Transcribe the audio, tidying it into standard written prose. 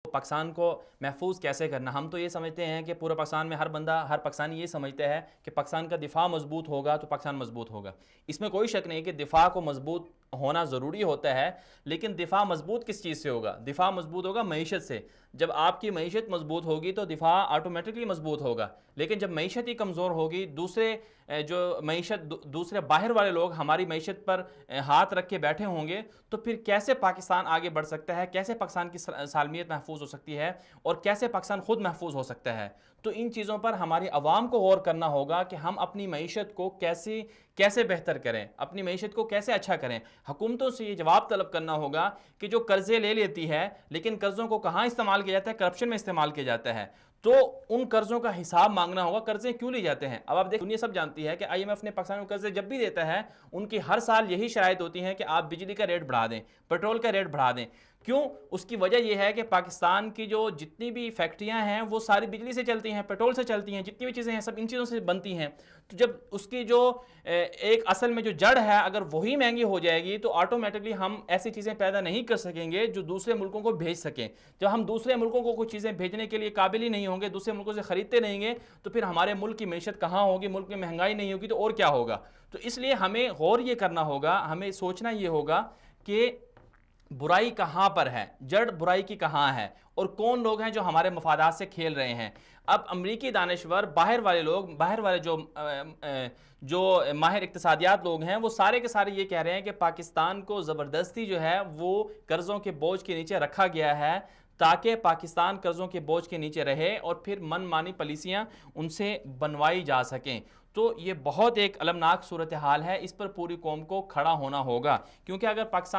پاکستان کو محفوظ کیسے کرنا. ہم تو یہ سمجھتے ہیں کہ پورے پاکستان میں ہر پاکستانی یہ سمجھتا ہے کہ پاکستان کا دفاع مضبوط ہوگا تو پاکستان مضبوط ہوگا. اس میں کوئی شک نہیں کہ دفاع کو مضبوط ہونا ضروری ہوتا ہے، لیکن دفاع مضبوط کس چیز سے ہوگا؟ دفاع مضبوط ہوگا معیشت سے. جب آپ کی معیشت مضبوط ہوگی تو دفاع آٹومیٹکلی مضبوط ہوگا. لیکن جب معیشت ہی کمزور ہوگی، دوسرے باہر والے لوگ ہماری معیشت پر ہاتھ رکھ کے بیٹھے ہوں گے، تو پھر کیسے پاکستان آگے بڑھ سکتا ہے؟ کیسے پاکستان کی سالمیت محفوظ ہو سکتی ہے؟ اور کیسے پاکستان خود محفوظ ہو سکتا ہے؟ تو ان چیزوں پر ہماری عوام کو غور کرنا ہوگا کہ ہم اپنی معیشت کو کیسے بہتر کریں، اپنی معیشت کو کیسے اچھا کریں. حکومتوں سے یہ جواب طلب کرنا ہوگا کہ جو قرضے لے لیتی ہے، لیکن قرضوں کو کہاں استعمال کیا جاتا ہے؟ کرپشن میں استعمال کیا جاتا ہے. تو ان قرضوں کا حساب مانگنا ہوگا. قرضے کیوں لی جاتے ہیں؟ اب آپ دیکھ، دنیا سب جانتی ہے کہ آئی ایم ایف نے پاکستان کو قرضے جب بھی دیتا ہے، ان کی ہر سال یہی شرائط ہوتی ہیں کہ آپ بجلی کا ریٹ بڑھا دیں، پیٹرول کا ریٹ بڑھا دیں. کیوں؟ اس کی وجہ یہ ہے کہ پاکستان کی جو جتنی بھی فیکٹریاں ہیں وہ ساری بجلی سے چلتی ہیں، پیٹرول سے چلتی ہیں، جتنی بھی چیزیں ہیں سب ان چیزوں سے بنتی ہیں. تو جب اس کی جو ایک اصل میں جو جڑ ہے اگر وہی مہنگی ہو جائے گی تو آٹومیٹکلی ہم ایسی چیزیں پیدا نہیں کر سکیں گے جو دوسرے ملکوں کو بھیج سکیں. جب ہم دوسرے ملکوں کو کچھ چیزیں بھیجنے کے لیے قابل ہی نہیں ہوں گے، دوسرے ملکوں سے خریدتے نہیں گے، تو پھر ہمارے ملک کی معیشت کہاں ہوگی؟ ملک میں مہنگائی نہیں ہوگی تو اور کیا ہوگا؟ تو اس لیے ہمیں غور یہ کرنا ہوگا، ہمیں سوچنا یہ ہوگا کہ برائی کہاں پر ہے، جڑ برائی کی کہاں ہے، اور کون لوگ ہیں جو ہمارے مفادات سے کھیل رہے ہیں. اب امریکی دانشور، باہر والے جو ماہر اقتصادیات لوگ ہیں، وہ سارے کے سارے یہ کہہ رہے ہیں کہ پاکستان کو زبردستی جو ہے وہ قرضوں کے بوجھ کے نیچے رکھا گیا ہے تاکہ پاکستان قرضوں کے بوجھ کے نیچے رہے اور پھر من مانی پالیسیاں ان سے بنوائی جا سکیں. تو یہ بہت ایک المناک صورتحال ہے، اس پر پوری قوم کو کھڑا ہونا ہوگا. کیونکہ اگر پاکستان